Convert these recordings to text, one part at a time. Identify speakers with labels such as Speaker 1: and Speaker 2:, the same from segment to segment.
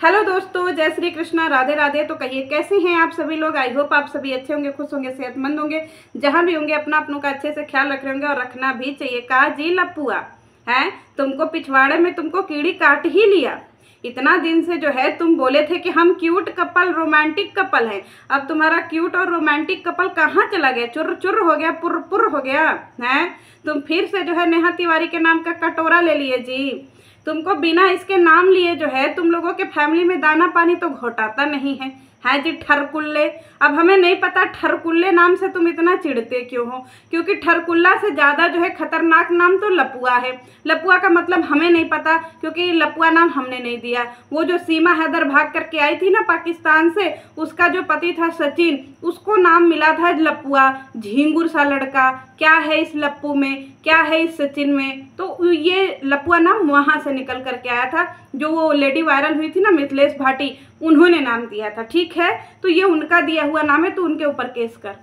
Speaker 1: Hello दोस्तों, जय श्री कृष्णा, राधे राधे। तो कहिए कैसे हैं आप सभी लोग। आई होप आप सभी अच्छे होंगे, खुश होंगे, सेहतमंद होंगे। जहां भी होंगे अपनों का अच्छे से ख्याल रख रहे होंगे और रखना भी चाहिए। कहा जी लपुआ है, तुमको पिछवाड़े में तुमको कीड़ी काट ही लिया। इतना दिन से जो है तुम बोले थे कि हम क्यूट कपल, रोमांटिक कपल हैं। अब तुम्हारा क्यूट और रोमांटिक कपल कहाँ चला गया? चुर चुर हो गया, पुर पुर हो गया है। तुम फिर से जो है नेहा तिवारी के नाम का कटोरा ले लिए जी। तुमको बिना इसके नाम लिए जो है तुम लोगों के फैमिली में दाना पानी तो घोटाता नहीं है जी। ठरकुल्ले, अब हमें नहीं पता ठरकुल्ले नाम से तुम इतना चिढ़ते क्यों हो, क्योंकि ठरकुल्ला से ज़्यादा जो है खतरनाक नाम तो लपुआ है। लपुआ का मतलब हमें नहीं पता, क्योंकि लपुआ नाम हमने नहीं दिया। वो जो सीमा हैदर भाग करके आई थी ना पाकिस्तान से, उसका जो पति था सचिन, उसको नाम मिला था लपुआ। झिंगुर सा लड़का, क्या है इस लप्पू में, क्या है इस सचिन में। तो ये लपुआ नाम वहाँ से निकल करके आया था। जो वो लेडी वायरल हुई थी ना, मिथिलेश भाटी, उन्होंने नाम दिया था। ठीक है, तो ये उनका दिया हुआ नाम है, तो उनके ऊपर केस कर।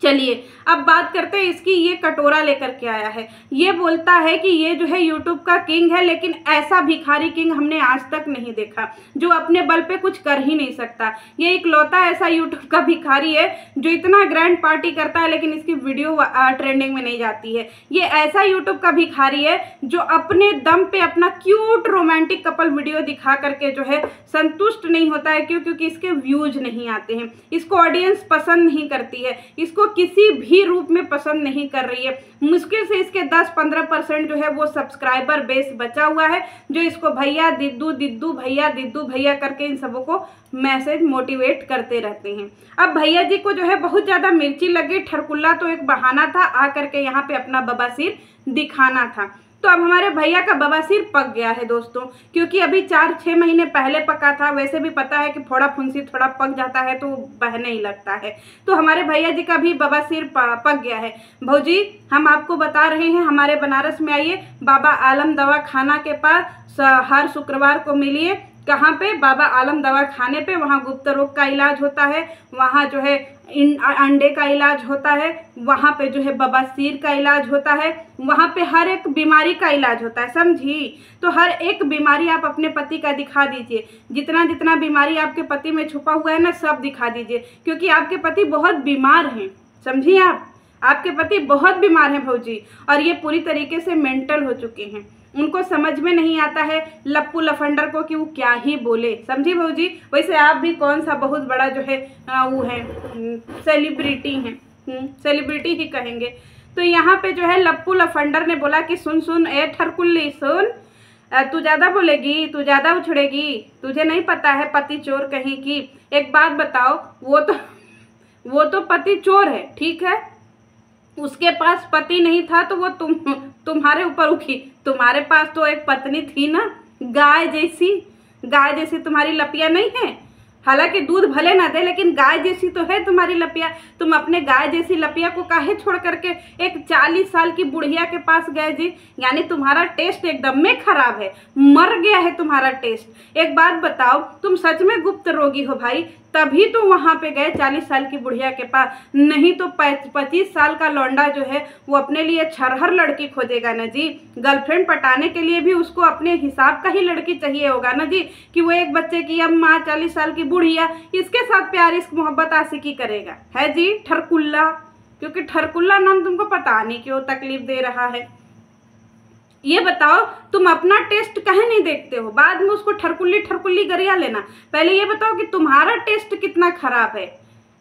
Speaker 1: चलिए अब बात करते हैं इसकी। ये कटोरा लेकर के आया है, ये बोलता है कि ये जो है यूट्यूब का किंग है, लेकिन ऐसा भिखारी किंग हमने आज तक नहीं देखा जो अपने बल पे कुछ कर ही नहीं सकता। ये इकलौता ऐसा यूट्यूब का भिखारी है जो इतना ग्रैंड पार्टी करता है, लेकिन इसकी वीडियो ट्रेंडिंग में नहीं जाती है। ये ऐसा यूट्यूब का भिखारी है जो अपने दम पे अपना क्यूट रोमांटिक कपल वीडियो दिखा करके जो है संतुष्ट नहीं होता है। क्यों? क्योंकि इसके व्यूज नहीं आते हैं, इसको ऑडियंस पसंद नहीं करती है, इसको किसी भी रूप में पसंद नहीं कर रही है। मुश्किल से इसके 10-15% जो है वो सब्सक्राइबर बेस बचा हुआ है, जो इसको भैया दिद्दू दिद्दू भैया दिद्दू भैया करके इन सबों को मैसेज मोटिवेट करते रहते हैं। अब भैया जी को जो है बहुत ज़्यादा मिर्ची लगी। ठरकुल्ला तो एक बहाना था, आ करके यहाँ पे अपना बवासीर दिखाना था। तो अब हमारे भैया का बवासीर पक गया है दोस्तों, क्योंकि अभी 4-6 महीने पहले पका था। वैसे भी पता है कि फोड़ा फुंसी थोड़ा पक जाता है तो बहने ही लगता है। तो हमारे भैया जी का भी बवासीर पक गया है। भौजी, हम आपको बता रहे हैं, हमारे बनारस में आइए, बाबा आलम दवा खाना के पास हर शुक्रवार को मिलिए। कहाँ पे? बाबा आलम दवा खाने पे। वहाँ गुप्त रोग का इलाज होता है, वहाँ जो है अंडे का इलाज होता है, वहाँ पे जो है बवासीर का इलाज होता है, वहाँ पे हर एक बीमारी का इलाज होता है, समझी। तो हर एक बीमारी आप अपने पति का दिखा दीजिए। जितना जितना बीमारी आपके पति में छुपा हुआ है ना, सब दिखा दीजिए, क्योंकि आपके पति बहुत बीमार हैं, समझिए। आपके पति बहुत बीमार हैं भौजी, और ये पूरी तरीके से मेंटल हो चुके हैं। उनको समझ में नहीं आता है लप्पू लफंडर को कि वो क्या ही बोले, समझी भौजी। वैसे आप भी कौन सा बहुत बड़ा जो है वो है, सेलिब्रिटी हैं, सेलिब्रिटी ही कहेंगे। तो यहाँ पे जो है लप्पू लफंडर ने बोला कि सुन सुन ए ठरकुल्ली सुन, तू ज़्यादा बोलेगी, तू ज़्यादा उछड़ेगी, तुझे नहीं पता है पति चोर कहीं की। एक बात बताओ, वो तो पति चोर है, ठीक है, उसके पास पति नहीं था तो वो तुम्हारे ऊपर उठी। तुम्हारे पास तो एक पत्नी थी ना, गाय जैसी तुम्हारी लपिया नहीं है। हालांकि दूध भले ना दे, लेकिन गाय जैसी तो है तुम्हारी लपिया। तुम अपने गाय जैसी लपिया को काहे छोड़ करके एक 40 साल की बुढ़िया के पास गए जी? यानी तुम्हारा टेस्ट एकदम में खराब है, मर गया है तुम्हारा टेस्ट। एक बात बताओ, तुम सच में गुप्त रोगी हो भाई, तभी तो वहाँ पे गए 40 साल की बुढ़िया के पास। नहीं तो 25 साल का लौंडा जो है वो अपने लिए छरहर लड़की खोजेगा ना जी। गर्लफ्रेंड पटाने के लिए भी उसको अपने हिसाब का ही लड़की चाहिए होगा ना जी, कि वो एक बच्चे की अम्मा 40 साल की बुढ़िया, इसके साथ प्यार इश्क मोहब्बत आशिकी करेगा, है जी ठरकुल्ला। क्योंकि ठरकुल्ला नाम तुमको पता नहीं क्यों तकलीफ दे रहा है। ये बताओ, तुम अपना टेस्ट कहे नहीं देखते हो? बाद में उसको ठरकुल्ली ठरकुल्ली गरिया लेना। पहले ये बताओ कि तुम्हारा टेस्ट कितना खराब है।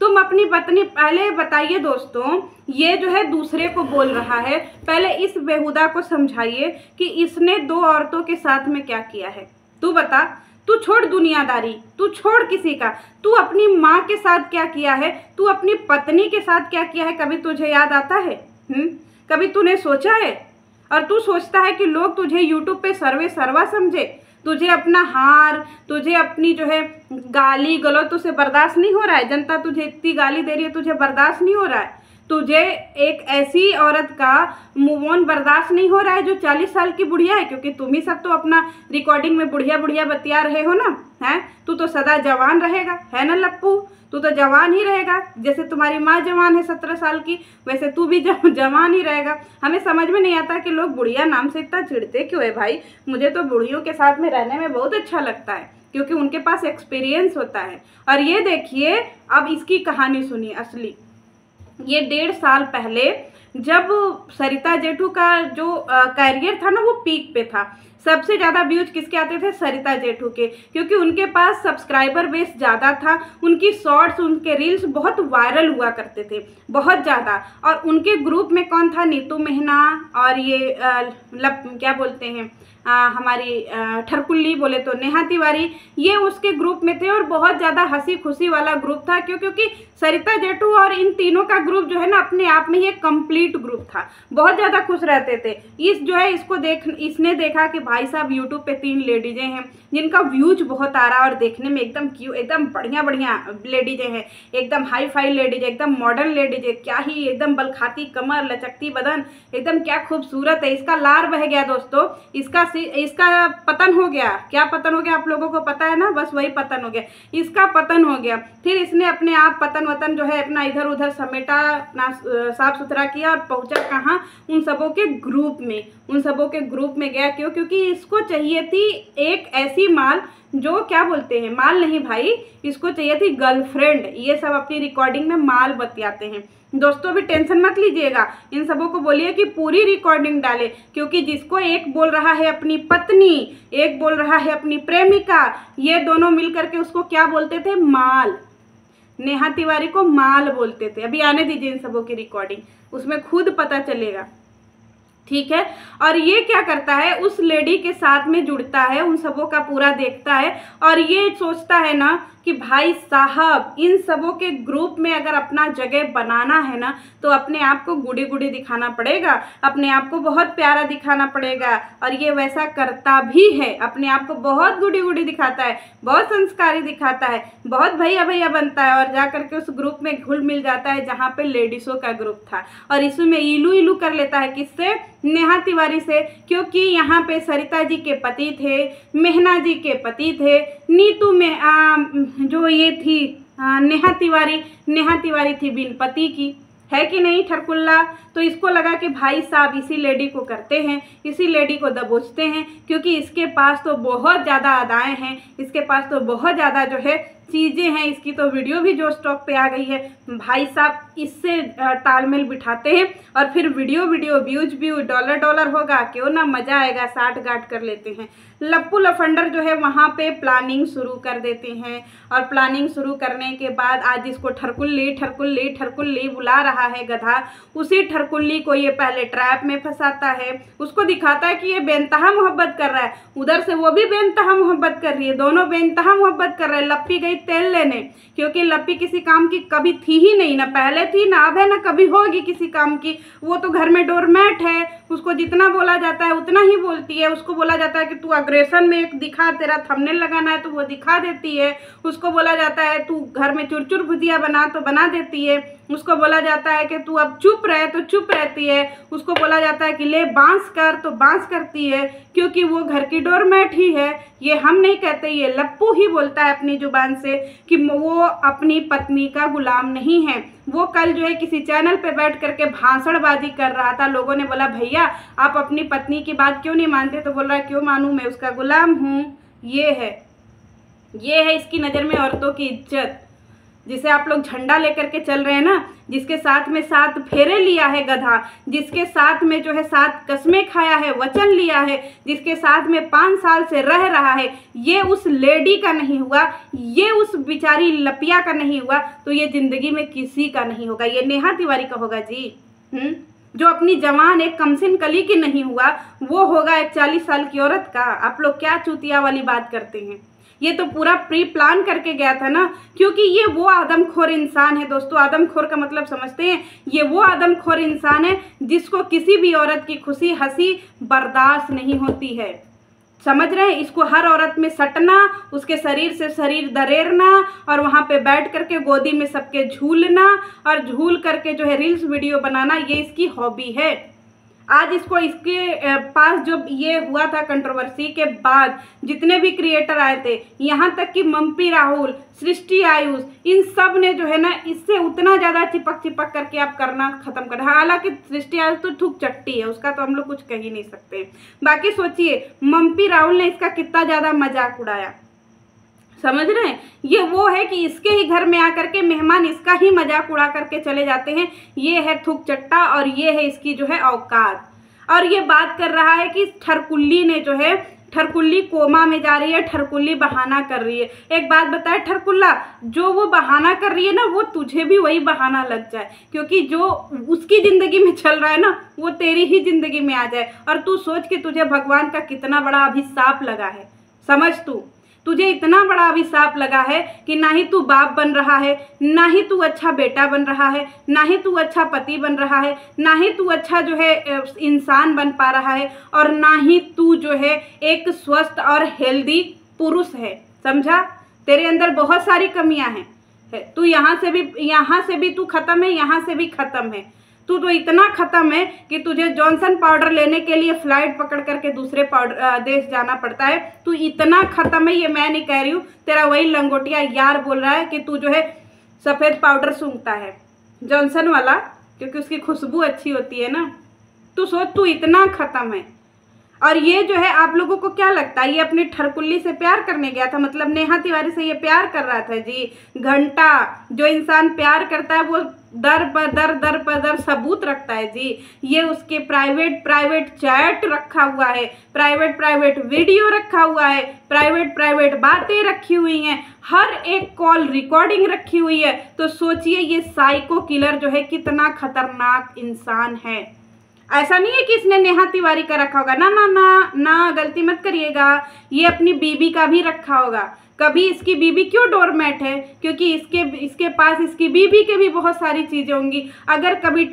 Speaker 1: तुम अपनी पत्नी, पहले बताइए दोस्तों, ये जो है दूसरे को बोल रहा है, पहले इस बेहुदा को समझाइए कि इसने 2 औरतों के साथ में क्या किया है। तू बता, तू छोड़ दुनियादारी, तू छोड़ किसी का, तू अपनी माँ के साथ क्या किया है, तू अपनी पत्नी के साथ क्या किया है, कभी तुझे याद आता है? कभी तूने सोचा है? और तू सोचता है कि लोग तुझे यूट्यूब पे सर्वे सर्वा समझे, तुझे अपना हार, तुझे अपनी जो है गाली गलौज तुझसे बर्दाश्त नहीं हो रहा है। जनता तुझे इतनी गाली दे रही है, तुझे बर्दाश्त नहीं हो रहा है। तुझे एक ऐसी औरत का मूव ऑन बर्दाश्त नहीं हो रहा है जो 40 साल की बुढ़िया है, क्योंकि तुम ही सब तो अपना रिकॉर्डिंग में बुढ़िया बुढ़िया बतिया रहे हो ना, है। तू तो सदा जवान रहेगा, है ना लप्पू, तू तो जवान ही रहेगा। जैसे तुम्हारी माँ जवान है 17 साल की, वैसे तू भी जवान ही रहेगा। हमें समझ में नहीं आता कि लोग बुढ़िया नाम से इतना चिढ़ते क्यों है भाई। मुझे तो बुढ़ियों के साथ में रहने में बहुत अच्छा लगता है। क्योंकि उनके पास एक्सपीरियंस होता है। और ये देखिए, अब इसकी कहानी सुनिए असली। ये 1.5 साल पहले जब सरिता जेठू का जो कैरियर था ना वो पीक पे था, सबसे ज़्यादा व्यूज किसके आते थे? सरिता जेठू के, क्योंकि उनके पास सब्सक्राइबर बेस ज़्यादा था, उनकी शॉर्ट्स उनके रील्स बहुत वायरल हुआ करते थे, बहुत ज़्यादा। और उनके ग्रुप में कौन था? नीतू मेहना और ये क्या बोलते हैं हमारी ठरकुल्ली बोले तो नेहा तिवारी, ये उसके ग्रुप में थे। और बहुत ज़्यादा हंसी खुशी वाला ग्रुप था, क्योंकि सरिता जेठू और इन तीनों का ग्रुप जो है ना अपने आप में ही एक कंप्लीट ग्रुप था, बहुत ज़्यादा खुश रहते थे। इसने देखा कि भाई साहब यूट्यूब पे 3 लेडीजें हैं जिनका व्यूज बहुत आ रहा है और देखने में एकदम बढ़िया बढ़िया लेडीजें हैं, एकदम हाई फाई लेडीज, एकदम मॉडर्न लेडीज है, क्या ही एकदम बलखाती कमर, लचकती बदन, एकदम क्या खूबसूरत है। इसका लार बह गया दोस्तों, इसका पतन हो गया। क्या पतन हो गया आप लोगों को पता है ना? बस वही पतन हो गया, इसका पतन हो गया। फिर इसने अपने आप पतन वतन जो है अपना इधर उधर समेटा, अपना साफ सुथरा किया और पहुंचा कहाँ? उन सबों के ग्रुप में, उन सबों के ग्रुप में गया। क्यों? क्योंकि इसको चाहिए थी एक ऐसी माल जो क्या बोलते हैं, माल नहीं भाई, इसको चाहिए थी गर्लफ्रेंड। ये सब अपनी रिकॉर्डिंग में माल बतियाते हैं दोस्तों। भी टेंशन मत लीजिएगा, इन सबों को बोलिए कि पूरी रिकॉर्डिंग डाले, क्योंकि जिसको एक बोल रहा है अपनी पत्नी, एक बोल रहा है अपनी प्रेमिका, ये दोनों मिलकर के उसको क्या बोलते थे? माल। नेहा तिवारी को माल बोलते थे। अभी आने दीजिए इन सबों की रिकॉर्डिंग, उसमें खुद पता चलेगा, ठीक है। और ये क्या करता है? उस लेडी के साथ में जुड़ता है, उन सबों का पूरा देखता है और ये सोचता है ना कि भाई साहब इन सबों के ग्रुप में अगर अपना जगह बनाना है ना तो अपने आप को गुडी गुडी दिखाना पड़ेगा, अपने आप को बहुत प्यारा दिखाना पड़ेगा। और ये वैसा करता भी है, अपने आप को बहुत गुडी गुडी दिखाता है, बहुत संस्कारी दिखाता है, बहुत भैया भैया बनता है और जा करके उस ग्रुप में घुल मिल जाता है जहाँ पे लेडीज़ों का ग्रुप था। और इसमें इलू इलू कर लेता है, किससे? नेहा तिवारी से, क्योंकि यहाँ पे सरिता जी के पति थे, मेहना जी के पति थे, नीतू में जो ये थी नेहा तिवारी थी बिन पति की, है कि नहीं ठरकुल्ला? तो इसको लगा कि भाई साहब इसी लेडी को करते हैं, इसी लेडी को दबोचते हैं, क्योंकि इसके पास तो बहुत ज़्यादा अदाएँ हैं, इसके पास तो बहुत ज़्यादा जो है चीज़ें हैं, इसकी तो वीडियो भी जो स्टॉक पे आ गई है। भाई साहब इससे तालमेल बिठाते हैं और फिर वीडियो व्यूज डॉलर होगा, क्यों ना, मज़ा आएगा, साठ गांठ कर लेते हैं। लप्पू लफंडर जो है वहाँ पे प्लानिंग शुरू कर देते हैं और प्लानिंग शुरू करने के बाद आज इसको ठरकुल्ली बुला रहा है गधा। उसी ठरकुल्ली को ये पहले ट्रैप में फंसाता है, उसको दिखाता है कि ये बेनतहा मोहब्बत कर रहा है, उधर से वो भी बेनतहा मोहब्बत कर रही है, दोनों बेनतहा मोहब्बत कर रहे हैं। लप्पी गई तेल लेने, क्योंकि लप्पी किसी काम की कभी थी ही नहीं, ना पहले थी, ना अब है, ना कभी होगी किसी काम की। वो तो घर में डोरमैट है, उसको जितना बोला जाता है उतना ही बोलती है। उसको बोला जाता है कि तू अग्रेशन में एक दिखा, तेरा थंबनेल लगाना है तो वो दिखा देती है। उसको बोला जाता है तू घर में चुरचुर भुजिया बना तो बना देती है। उसको बोला जाता है कि तू अब चुप रहे तो चुप रहती है। उसको बोला जाता है कि ले बांस कर तो बांस करती है, क्योंकि वो घर की डोरमैट ही है। ये हम नहीं कहते, ये लप्पू ही बोलता है अपनी जुबान से कि वो अपनी पत्नी का गुलाम नहीं है। वो कल जो है किसी चैनल पे बैठ करके भाषणबाजी कर रहा था, लोगों ने बोला भैया आप अपनी पत्नी की बात क्यों नहीं मानते? तो बोल रहा है क्यों मानूं, मैं उसका गुलाम हूँ। ये है इसकी नज़र में औरतों की इज्जत, जिसे आप लोग झंडा लेकर के चल रहे हैं ना, जिसके साथ में 7 फेरे लिया है गधा, जिसके साथ में जो है 7 कस्में खाया है, वचन लिया है, जिसके साथ में 5 साल से रह रहा है, ये उस लेडी का नहीं हुआ, ये उस बेचारी लपिया का नहीं हुआ, तो ये जिंदगी में किसी का नहीं होगा। ये नेहा तिवारी का होगा जी। जो अपनी जवान एक कमसिन कली की नहीं हुआ, वो होगा एक 40 साल की औरत का। आप लोग क्या चूतिया वाली बात करते हैं? ये तो पूरा प्री प्लान करके गया था ना, क्योंकि ये वो आदमखोर इंसान है दोस्तों। आदमखोर का मतलब समझते हैं? ये वो आदमखोर इंसान है जिसको किसी भी औरत की खुशी हंसी बर्दाश्त नहीं होती है। समझ रहे हैं? इसको हर औरत में सटना, उसके शरीर से शरीर दरेरना और वहाँ पे बैठ करके गोदी में सबके झूलना और झूल करके जो है रील्स वीडियो बनाना, ये इसकी हॉबी है। आज इसको इसके पास जब ये हुआ था कंट्रोवर्सी के बाद, जितने भी क्रिएटर आए थे, यहाँ तक कि मम्पी राहुल, सृष्टि आयुष, इन सब ने जो है ना इससे उतना ज़्यादा चिपक करके आप करना ख़त्म कर। हालांकि सृष्टि आयुष तो ठुक चट्टी है, उसका तो हम लोग कुछ कह ही नहीं सकते। बाकी सोचिए मम्पी राहुल ने इसका कितना ज़्यादा मजाक उड़ाया, समझ रहे हैं? ये वो है कि इसके ही घर में आकर के मेहमान इसका ही मजाक उड़ा करके चले जाते हैं। ये है थूक चट्टा और ये है इसकी जो है औकात। और ये बात कर रहा है कि ठरकुल्ली ने जो है, ठरकुल्ली कोमा में जा रही है, ठरकुल्ली बहाना कर रही है। एक बात बताए ठरकुल्ला, जो वो बहाना कर रही है ना, वो तुझे भी वही बहाना लग जाए, क्योंकि जो उसकी ज़िंदगी में चल रहा है ना, वो तेरी ही ज़िंदगी में आ जाए। और तू सोच कि तुझे भगवान का कितना बड़ा अभिशाप लगा है। समझ, तुझे इतना बड़ा अभिशाप लगा है कि ना ही तू बाप बन रहा है, ना ही तू अच्छा बेटा बन रहा है, ना ही तू अच्छा पति बन रहा है, ना ही तू अच्छा जो है इंसान बन पा रहा है, और ना ही तू जो है एक स्वस्थ और हेल्दी पुरुष है। समझा? तेरे अंदर बहुत सारी कमियां हैं। तू यहाँ से भी तू खत्म है, यहाँ से भी खत्म है। तू तो इतना खत्म है कि तुझे जॉनसन पाउडर लेने के लिए फ्लाइट पकड़ करके दूसरे देश जाना पड़ता है। तू इतना खत्म है, ये मैं नहीं कह रही हूँ, तेरा वही लंगोटिया यार बोल रहा है कि तू जो है सफ़ेद पाउडर सूंघता है, जॉनसन वाला, क्योंकि उसकी खुशबू अच्छी होती है ना। तू सोच, तू इतना खत्म है। और ये जो है, आप लोगों को क्या लगता है, ये अपनी ठरकुल्ली से प्यार करने गया था? मतलब नेहा तिवारी से ये प्यार कर रहा था जी? घंटा, जो इंसान प्यार करता है वो दर पर दर सबूत रखता है जी। ये उसके प्राइवेट चैट रखा हुआ है, प्राइवेट वीडियो रखा हुआ है, प्राइवेट बातें रखी हुई हैं, हर एक कॉल रिकॉर्डिंग रखी हुई है। तो सोचिए ये साइको किलर जो है कितना खतरनाक इंसान है। ऐसा नहीं है कि इसने नेहा तिवारी का रखा होगा, ना ना ना ना, गलती मत करिएगा। ये अपनी बीबी का भी रखा होगा। कभी इसकी बीबी क्यों डोरमैट है? क्योंकि इसके पास इसकी बीबी के भी बहुत सारी चीज़ें होंगी। अगर कभी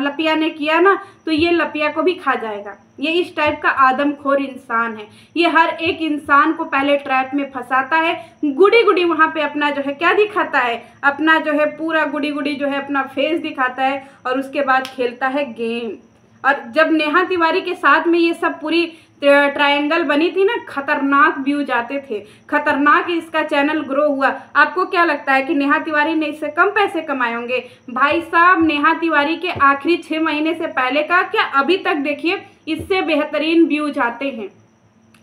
Speaker 1: लपिया ने किया ना, तो ये लपिया को भी खा जाएगा। ये इस टाइप का आदमखोर इंसान है। ये हर एक इंसान को पहले ट्रैप में फंसाता है, गुड़ी वहाँ पे अपना जो है क्या दिखाता है, अपना जो है पूरा गुड़ी जो है अपना फेस दिखाता है, और उसके बाद खेलता है गेम। और जब नेहा तिवारी के साथ में ये सब पूरी ट्रायंगल बनी थी ना, खतरनाक व्यूज आते थे, खतरनाक इसका चैनल ग्रो हुआ। आपको क्या लगता है कि नेहा तिवारी ने इससे कम पैसे कमाए होंगे? भाई साहब, नेहा तिवारी के आखिरी 6 महीने से पहले का क्या अभी तक देखिए, इससे बेहतरीन व्यूज आते हैं।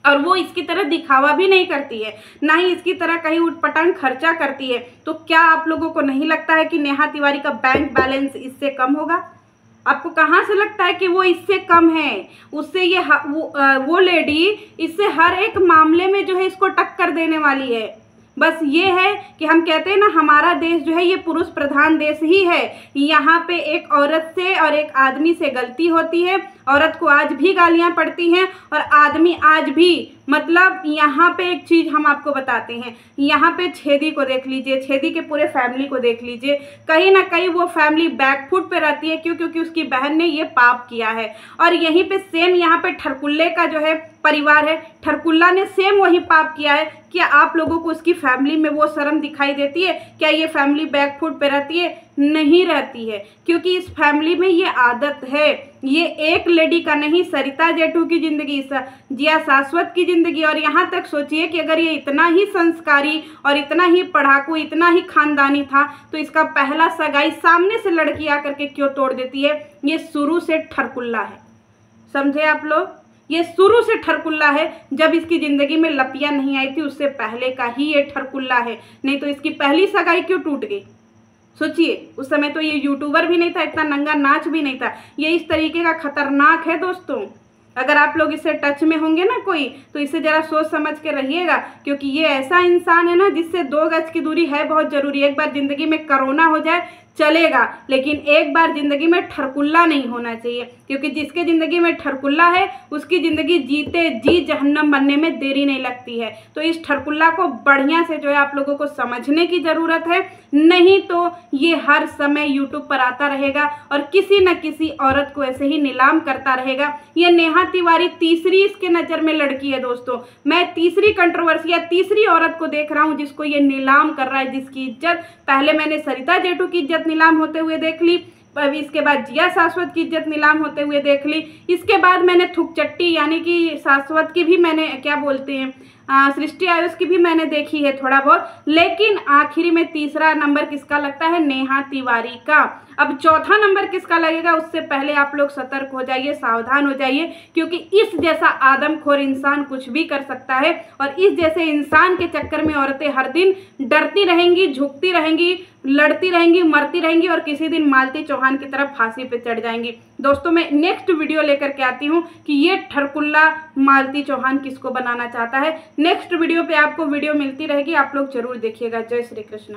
Speaker 1: और वो इसकी तरह दिखावा भी नहीं करती है, ना ही इसकी तरह कहीं उटपटांग खर्चा करती है। तो क्या आप लोगों को नहीं लगता है कि नेहा तिवारी का बैंक बैलेंस इससे कम होगा? आपको कहाँ से लगता है कि वो इससे कम है? उससे ये वो लेडी इससे हर एक मामले में जो है इसको टक्कर देने वाली है। बस ये है कि हम कहते हैं ना, हमारा देश जो है ये पुरुष प्रधान देश ही है। यहाँ पे एक औरत से और एक आदमी से गलती होती है, औरत को आज भी गालियाँ पड़ती हैं, और आदमी आज भी, मतलब यहाँ पे एक चीज़ हम आपको बताते हैं, यहाँ पे छेदी को देख लीजिए, छेदी के पूरे फैमिली को देख लीजिए, कहीं ना कहीं वो फैमिली बैकफुट पे रहती है। क्यों? क्योंकि उसकी बहन ने ये पाप किया है। और यहीं पे सेम यहाँ पे ठरकुल्ले का जो है परिवार है, ठरकुल्ला ने सेम वही पाप किया है। क्या आप लोगों को उसकी फैमिली में वो शर्म दिखाई देती है? क्या ये फैमिली बैकफुट पे रहती है? नहीं रहती है, क्योंकि इस फैमिली में ये आदत है। ये एक लेडी का नहीं, सरिता जेठू की जिंदगी, जिया शाश्वत की जिंदगी, और यहाँ तक सोचिए कि अगर ये इतना ही संस्कारी और इतना ही पढ़ाकू, इतना ही खानदानी था, तो इसका पहला सगाई सामने से लड़की आकर के क्यों तोड़ देती है? ये शुरू से ठरकुल्ला है। समझे आप लोग? ये शुरू से ठरकुल्ला है। जब इसकी ज़िंदगी में लपिया नहीं आई थी, उससे पहले का ही ये ठरकुल्ला है। नहीं तो इसकी पहली सगाई क्यों टूट गई? सोचिए, उस समय तो ये यूट्यूबर भी नहीं था, इतना नंगा नाच भी नहीं था। ये इस तरीके का खतरनाक है दोस्तों। अगर आप लोग इससे टच में होंगे ना कोई, तो इसे ज़रा सोच समझ के रहिएगा, क्योंकि ये ऐसा इंसान है ना जिससे 2 गज की दूरी है बहुत ज़रूरी है। एक बार ज़िंदगी में कोरोना हो जाए चलेगा, लेकिन एक बार ज़िंदगी में ठरकुल्ला नहीं होना चाहिए, क्योंकि जिसके ज़िंदगी में ठरकुल्ला है उसकी ज़िंदगी जीते जी जहन्नम बनने में देरी नहीं लगती है। तो इस ठरकुल्ला को बढ़िया से जो है आप लोगों को समझने की ज़रूरत है, नहीं तो ये हर समय यूट्यूब पर आता रहेगा और किसी न किसी औरत को ऐसे ही नीलाम करता रहेगा। ये नेहा तिवारी तीसरी इसके नज़र में लड़की है दोस्तों। मैं तीसरी कंट्रोवर्सी या तीसरी औरत को देख रहा हूँ जिसको ये नीलाम कर रहा है, जिसकी इज्जत, पहले मैंने सरिता जेठू की इज्जत नीलाम होते हुए देख ली, अभी इसके बाद जिया शाश्वत की इज्जत नीलाम होते हुए देख ली। इसके बाद मैंने थुकचट्टी यानी कि शाश्वत की भी मैंने क्या बोलते हैं सृष्टि आयुष की भी मैंने देखी है थोड़ा बहुत, लेकिन आखिरी में तीसरा नंबर किसका लगता है? नेहा तिवारी का। अब चौथा नंबर किसका लगेगा उससे पहले आप लोग सतर्क हो जाइए, सावधान हो जाइए, क्योंकि इस जैसा आदमखोर इंसान कुछ भी कर सकता है और इस जैसे इंसान के चक्कर में औरतें हर दिन डरती रहेंगी, झुकती रहेंगी, लड़ती रहेंगी, मरती रहेंगी और किसी दिन मालती चौहान की तरफ फांसी पे चढ़ जाएंगी। दोस्तों मैं नेक्स्ट वीडियो लेकर के आती हूँ कि ये ठरकुल्ला मालती चौहान किसको बनाना चाहता है। नेक्स्ट वीडियो पे आपको वीडियो मिलती रहेगी, आप लोग जरूर देखिएगा। जय श्री कृष्ण।